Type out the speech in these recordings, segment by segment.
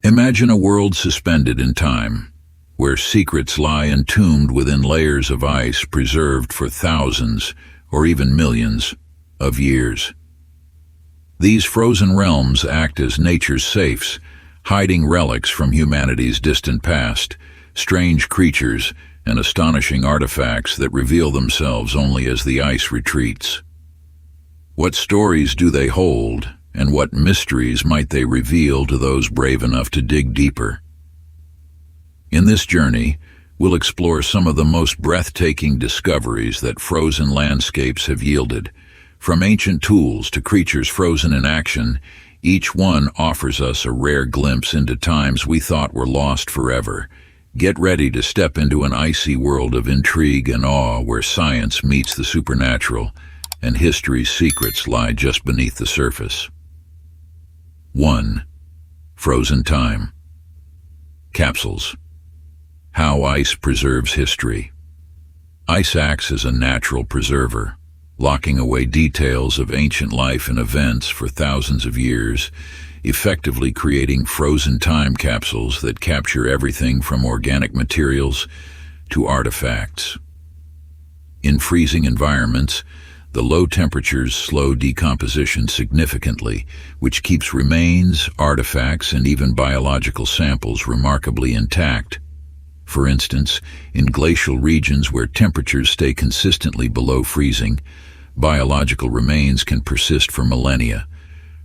Imagine a world suspended in time, where secrets lie entombed within layers of ice preserved for thousands, or even millions, of years. These frozen realms act as nature's safes, hiding relics from humanity's distant past, strange creatures, and astonishing artifacts that reveal themselves only as the ice retreats. What stories do they hold, and what mysteries might they reveal to those brave enough to dig deeper? In this journey, we'll explore some of the most breathtaking discoveries that frozen landscapes have yielded. From ancient tools to creatures frozen in action, each one offers us a rare glimpse into times we thought were lost forever. Get ready to step into an icy world of intrigue and awe where science meets the supernatural, and history's secrets lie just beneath the surface. 1. Frozen time. Capsules. How ice preserves history. Ice acts as a natural preserver, locking away details of ancient life and events for thousands of years, effectively creating frozen time capsules that capture everything from organic materials to artifacts. In freezing environments, the low temperatures slow decomposition significantly, which keeps remains, artifacts, and even biological samples remarkably intact. For instance, in glacial regions where temperatures stay consistently below freezing, biological remains can persist for millennia,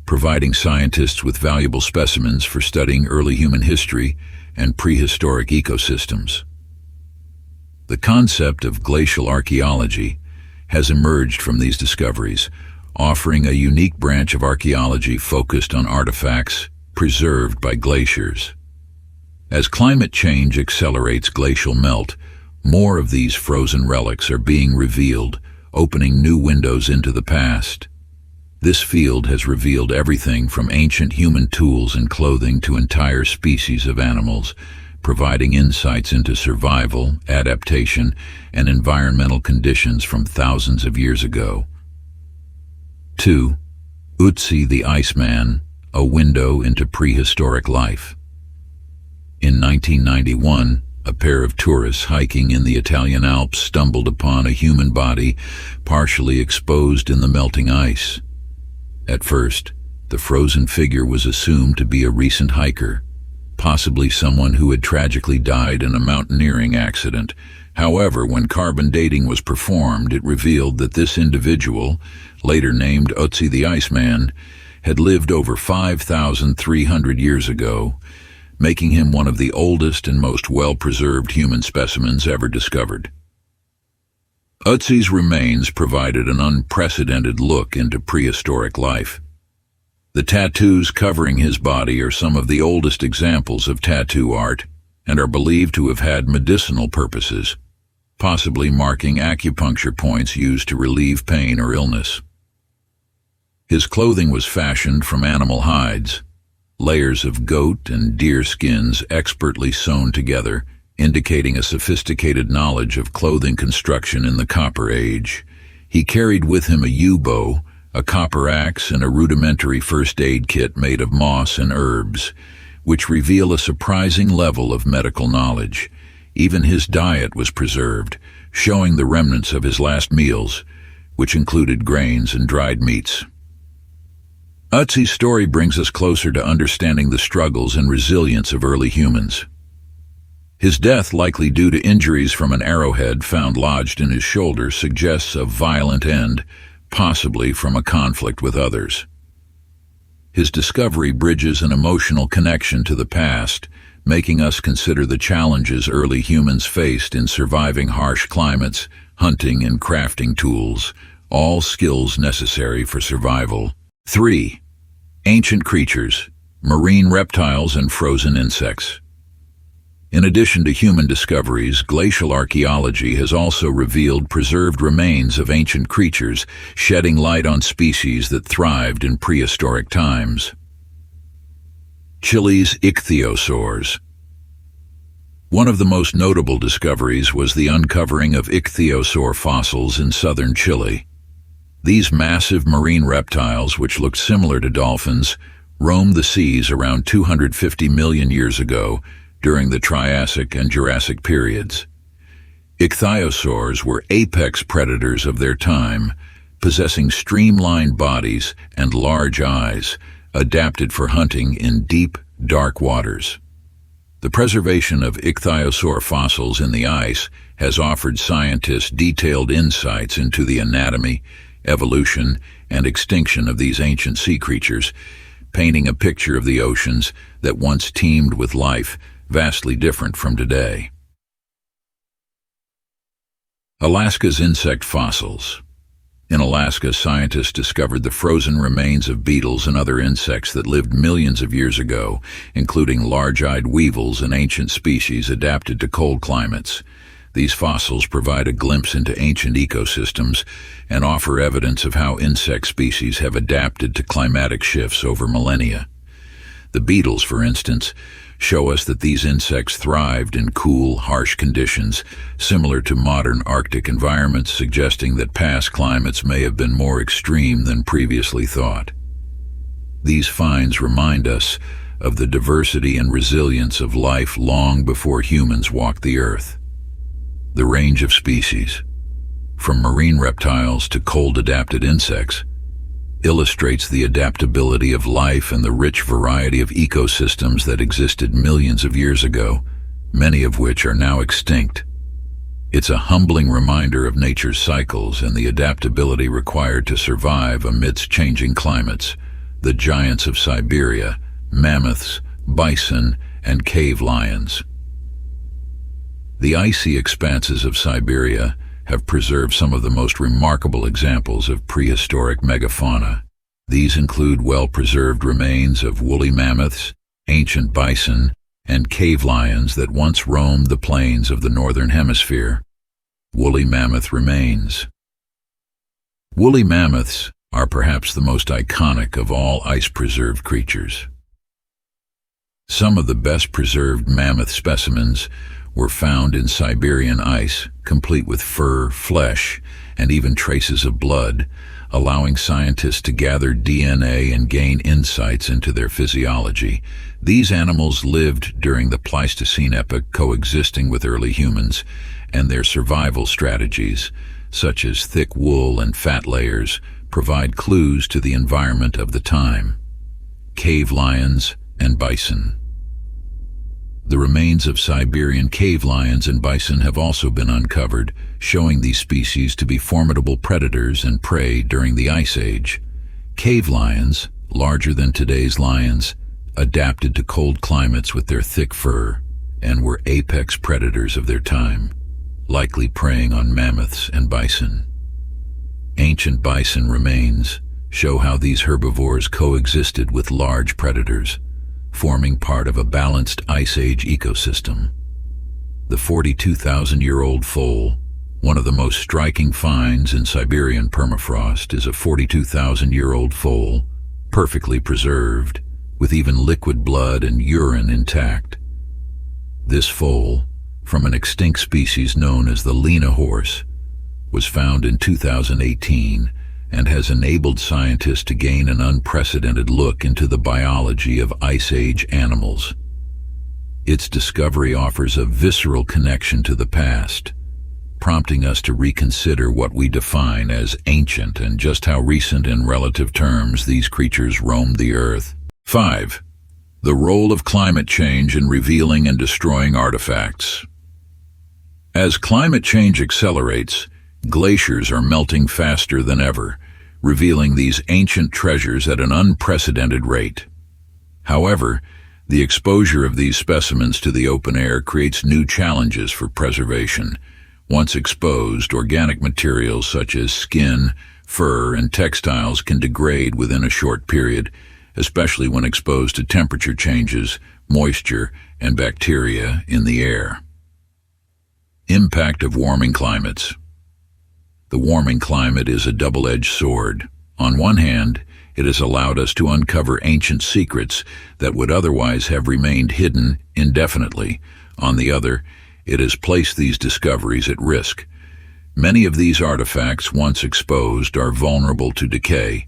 providing scientists with valuable specimens for studying early human history and prehistoric ecosystems. The concept of glacial archaeology has emerged from these discoveries, offering a unique branch of archaeology focused on artifacts preserved by glaciers. As climate change accelerates glacial melt, more of these frozen relics are being revealed, opening new windows into the past. This field has revealed everything from ancient human tools and clothing to entire species of animals, providing insights into survival, adaptation, and environmental conditions from thousands of years ago. 2. Ötzi the Iceman, a window into prehistoric life. In 1991, a pair of tourists hiking in the Italian Alps stumbled upon a human body partially exposed in the melting ice. At first, the frozen figure was assumed to be a recent hiker, possibly someone who had tragically died in a mountaineering accident. However, when carbon dating was performed, it revealed that this individual, later named Ötzi the Iceman, had lived over 5,300 years ago, making him one of the oldest and most well-preserved human specimens ever discovered. Ötzi's remains provided an unprecedented look into prehistoric life. The tattoos covering his body are some of the oldest examples of tattoo art and are believed to have had medicinal purposes, possibly marking acupuncture points used to relieve pain or illness. His clothing was fashioned from animal hides, layers of goat and deer skins expertly sewn together, indicating a sophisticated knowledge of clothing construction in the Copper Age. He carried with him a yew-bow, a copper axe, and a rudimentary first aid kit made of moss and herbs, which reveal a surprising level of medical knowledge. Even his diet was preserved, showing the remnants of his last meals, which included grains and dried meats. Ötzi's story brings us closer to understanding the struggles and resilience of early humans. His death, likely due to injuries from an arrowhead found lodged in his shoulder, suggests a violent end, possibly from a conflict with others. His discovery bridges an emotional connection to the past, making us consider the challenges early humans faced in surviving harsh climates, hunting and crafting tools, all skills necessary for survival. 3. Ancient creatures, marine reptiles and frozen insects. In addition to human discoveries, glacial archaeology has also revealed preserved remains of ancient creatures, shedding light on species that thrived in prehistoric times. Chile's ichthyosaurs. One of the most notable discoveries was the uncovering of ichthyosaur fossils in southern Chile. These massive marine reptiles, which looked similar to dolphins, roamed the seas around 250 million years ago during the Triassic and Jurassic periods. Ichthyosaurs were apex predators of their time, possessing streamlined bodies and large eyes, adapted for hunting in deep, dark waters. The preservation of ichthyosaur fossils in the ice has offered scientists detailed insights into the anatomy, evolution, and extinction of these ancient sea creatures, painting a picture of the oceans that once teemed with life, vastly different from today. Alaska's insect fossils. In Alaska, scientists discovered the frozen remains of beetles and other insects that lived millions of years ago, including large-eyed weevils, an ancient species adapted to cold climates. These fossils provide a glimpse into ancient ecosystems and offer evidence of how insect species have adapted to climatic shifts over millennia. The beetles, for instance, show us that these insects thrived in cool, harsh conditions, similar to modern Arctic environments, suggesting that past climates may have been more extreme than previously thought. These finds remind us of the diversity and resilience of life long before humans walked the Earth. The range of species, from marine reptiles to cold-adapted insects, illustrates the adaptability of life and the rich variety of ecosystems that existed millions of years ago, many of which are now extinct. It's a humbling reminder of nature's cycles and the adaptability required to survive amidst changing climates. The giants of Siberia, mammoths, bison, and cave lions. The icy expanses of Siberia have preserved some of the most remarkable examples of prehistoric megafauna. These include well-preserved remains of woolly mammoths, ancient bison, and cave lions that once roamed the plains of the northern hemisphere. Woolly mammoth remains. Woolly mammoths are perhaps the most iconic of all ice-preserved creatures. Some of the best-preserved mammoth specimens were found in Siberian ice, complete with fur, flesh, and even traces of blood, allowing scientists to gather DNA and gain insights into their physiology. These animals lived during the Pleistocene epoch, coexisting with early humans, and their survival strategies, such as thick wool and fat layers, provide clues to the environment of the time. Cave lions and bison. The remains of Siberian cave lions and bison have also been uncovered, showing these species to be formidable predators and prey during the Ice Age. Cave lions, larger than today's lions, adapted to cold climates with their thick fur and were apex predators of their time, likely preying on mammoths and bison. Ancient bison remains show how these herbivores coexisted with large predators, forming part of a balanced Ice Age ecosystem. The 42,000-year-old foal, one of the most striking finds in Siberian permafrost, is a 42,000-year-old foal, perfectly preserved, with even liquid blood and urine intact. This foal, from an extinct species known as the Lena horse, was found in 2018 and has enabled scientists to gain an unprecedented look into the biology of Ice Age animals. Its discovery offers a visceral connection to the past, prompting us to reconsider what we define as ancient and just how recent in relative terms these creatures roamed the Earth. 5. The role of climate change in revealing and destroying artifacts. As climate change accelerates, glaciers are melting faster than ever, revealing these ancient treasures at an unprecedented rate. However, the exposure of these specimens to the open air creates new challenges for preservation. Once exposed, organic materials such as skin, fur, and textiles can degrade within a short period, especially when exposed to temperature changes, moisture, and bacteria in the air. Impact of warming climates. The warming climate is a double-edged sword. On one hand, it has allowed us to uncover ancient secrets that would otherwise have remained hidden indefinitely. On the other, it has placed these discoveries at risk. Many of these artifacts, once exposed, are vulnerable to decay,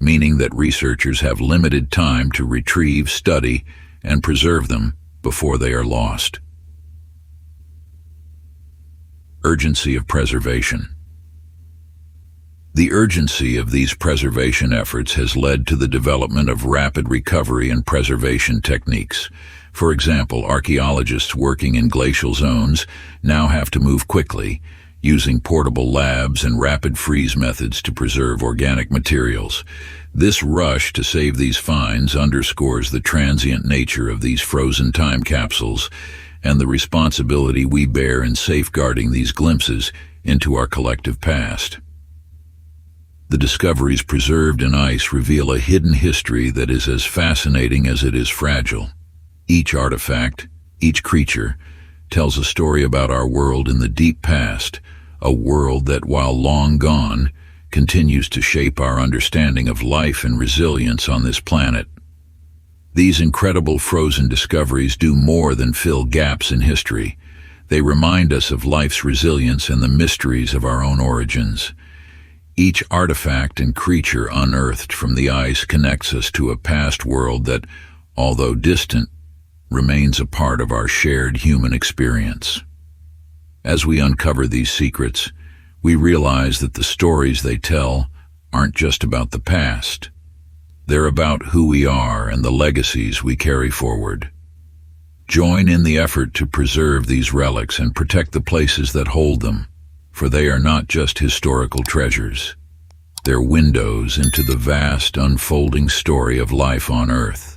meaning that researchers have limited time to retrieve, study, and preserve them before they are lost. Urgency of preservation. The urgency of these preservation efforts has led to the development of rapid recovery and preservation techniques. For example, archaeologists working in glacial zones now have to move quickly, using portable labs and rapid freeze methods to preserve organic materials. This rush to save these finds underscores the transient nature of these frozen time capsules and the responsibility we bear in safeguarding these glimpses into our collective past. The discoveries preserved in ice reveal a hidden history that is as fascinating as it is fragile. Each artifact, each creature, tells a story about our world in the deep past, a world that, while long gone, continues to shape our understanding of life and resilience on this planet. These incredible frozen discoveries do more than fill gaps in history. They remind us of life's resilience and the mysteries of our own origins. Each artifact and creature unearthed from the ice connects us to a past world that, although distant, remains a part of our shared human experience. As we uncover these secrets, we realize that the stories they tell aren't just about the past. They're about who we are and the legacies we carry forward. Join in the effort to preserve these relics and protect the places that hold them, for they are not just historical treasures. They're windows into the vast, unfolding story of life on Earth.